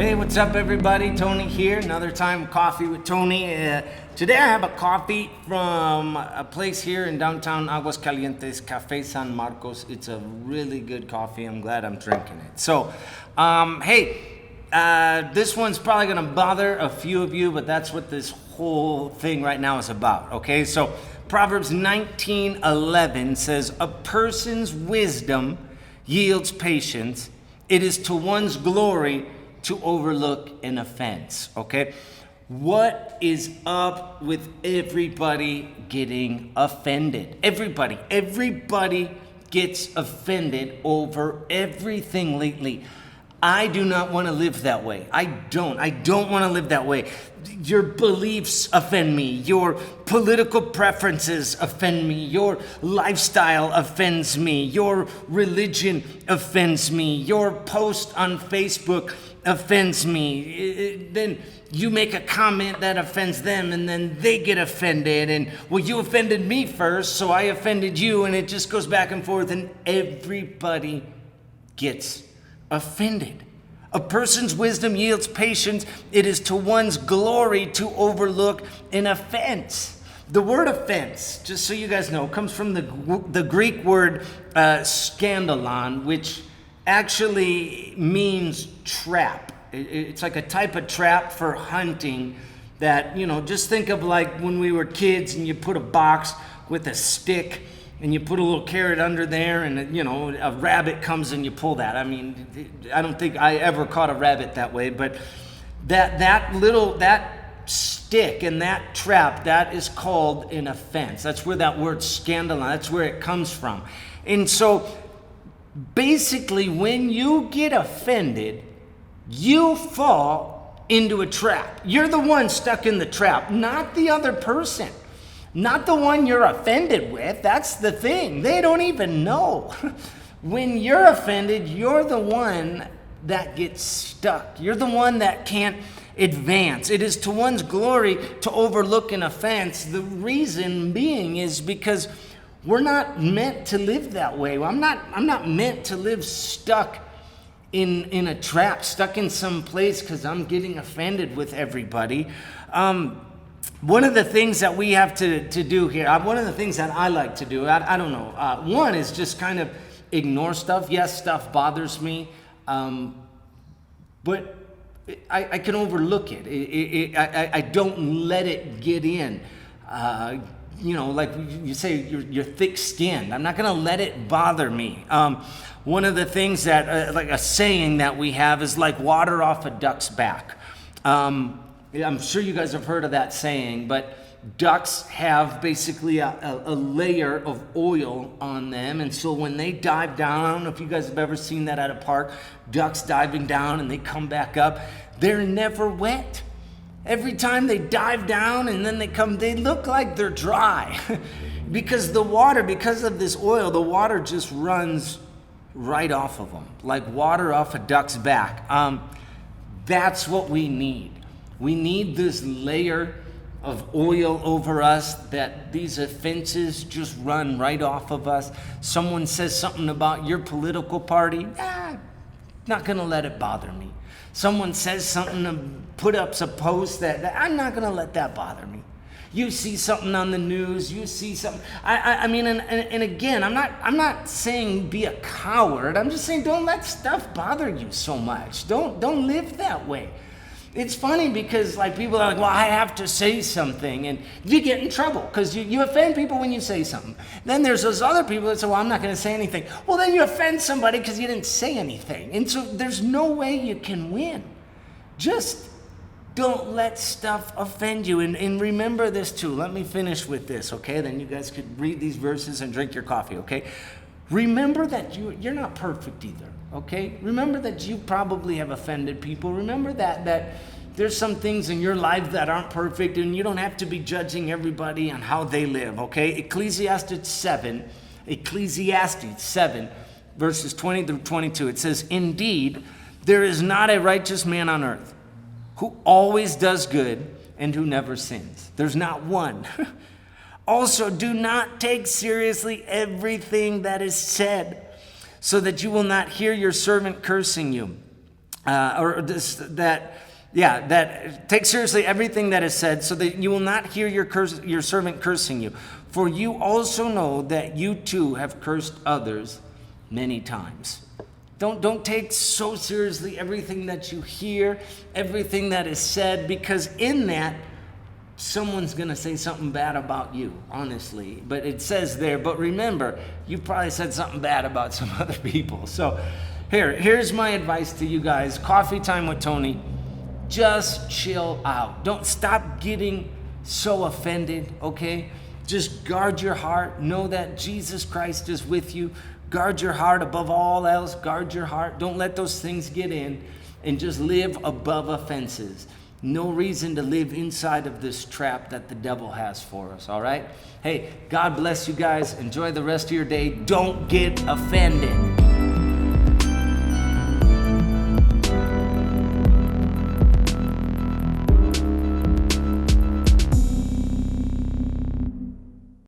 Hey, what's up, everybody? Tony here. Another time, coffee with Tony. Today I have a coffee from a place here in downtown Aguascalientes, Café San Marcos. It's a really good coffee. I'm glad I'm drinking it. So, this one's probably going to bother a few of you, but that's what this whole thing right now is about, okay? So, Proverbs 19:11 says, "A person's wisdom yields patience. It is to one's glory to overlook an offense," okay? What is up with everybody getting offended? Everybody gets offended over everything lately. I do not want to live that way. I don't want to live that way. Your beliefs offend me. Your political preferences offend me. Your lifestyle offends me. Your religion offends me. Your post on Facebook offends me. Then you make a comment that offends them, and then they get offended. And, well, you offended me first, so I offended you. And it just goes back and forth, and everybody gets offended. A person's wisdom yields patience. It is to one's glory to overlook an offense. The word offense, just so you guys know, comes from the Greek word scandalon, which actually means trap. It's like a type of trap for hunting that, just think of like when we were kids and you put a box with a stick and you put a little carrot under there and, a rabbit comes and you pull that. I mean, I don't think I ever caught a rabbit that way, but that stick and that trap, that is called an offense. That's where that word scandalon, that's where it comes from. And so basically, when you get offended, you fall into a trap. You're the one stuck in the trap, not the other person. Not the one you're offended with. That's the thing. They don't even know. When you're offended, you're the one that gets stuck. You're the one that can't advance. It is to one's glory to overlook an offense. The reason being is because we're not meant to live that way. I'm not meant to live stuck in a trap, stuck in some place because I'm getting offended with everybody. One of the things that we have to do here, one of the things that I like to do, I don't know, one is just kind of ignore stuff. Yes, stuff bothers me, but I can overlook it. I don't let it get in. Like you say, you're thick-skinned. I'm not going to let it bother me. One of the things that, like a saying that we have is like water off a duck's back. I'm sure you guys have heard of that saying, but ducks have basically a layer of oil on them. And so when they dive down, I don't know if you guys have ever seen that at a park, ducks diving down and they come back up, they're never wet. Every time they dive down and then they look like they're dry because of this oil, the water just runs right off of them, like water off a duck's back. That's what we need. We need this layer of oil over us that these offenses just run right off of us. Someone says something about your political party, not gonna let it bother me. Someone says something and put up a post that I'm not gonna let that bother me. You see something on the news, you see something. I mean, and again, I'm not saying be a coward. I'm just saying don't let stuff bother you so much. Don't live that way. It's funny because like people are like, well, I have to say something, and you get in trouble because you offend people when you say something. Then there's those other people that say, well, I'm not going to say anything. Well, then you offend somebody because you didn't say anything. And so there's no way you can win. Just don't let stuff offend you. And remember this too. Let me finish with this, okay? Then you guys could read these verses and drink your coffee, okay? Remember that you're not perfect either, okay? Remember that you probably have offended people. Remember that there's some things in your life that aren't perfect, and you don't have to be judging everybody on how they live, okay? Ecclesiastes 7, verses 20 through 22, it says, "Indeed, there is not a righteous man on earth who always does good and who never sins." There's not one. "Also, do not take seriously everything that is said, so that you will not hear your servant cursing you. that take seriously everything that is said, so that you will not hear your servant cursing you. For you also know that you too have cursed others many times. Don't take so seriously everything that you hear, everything that is said, because in that, someone's going to say something bad about you, honestly. But it says there, but remember, you probably said something bad about some other people. So here's my advice to you guys. Coffee time with Tony. Just chill out. Don't stop getting so offended, okay? Just guard your heart. Know that Jesus Christ is with you. Guard your heart above all else. Guard your heart. Don't let those things get in, and just live above offenses. No reason to live inside of this trap that the devil has for us, all right? Hey, God bless you guys. Enjoy the rest of your day. Don't get offended.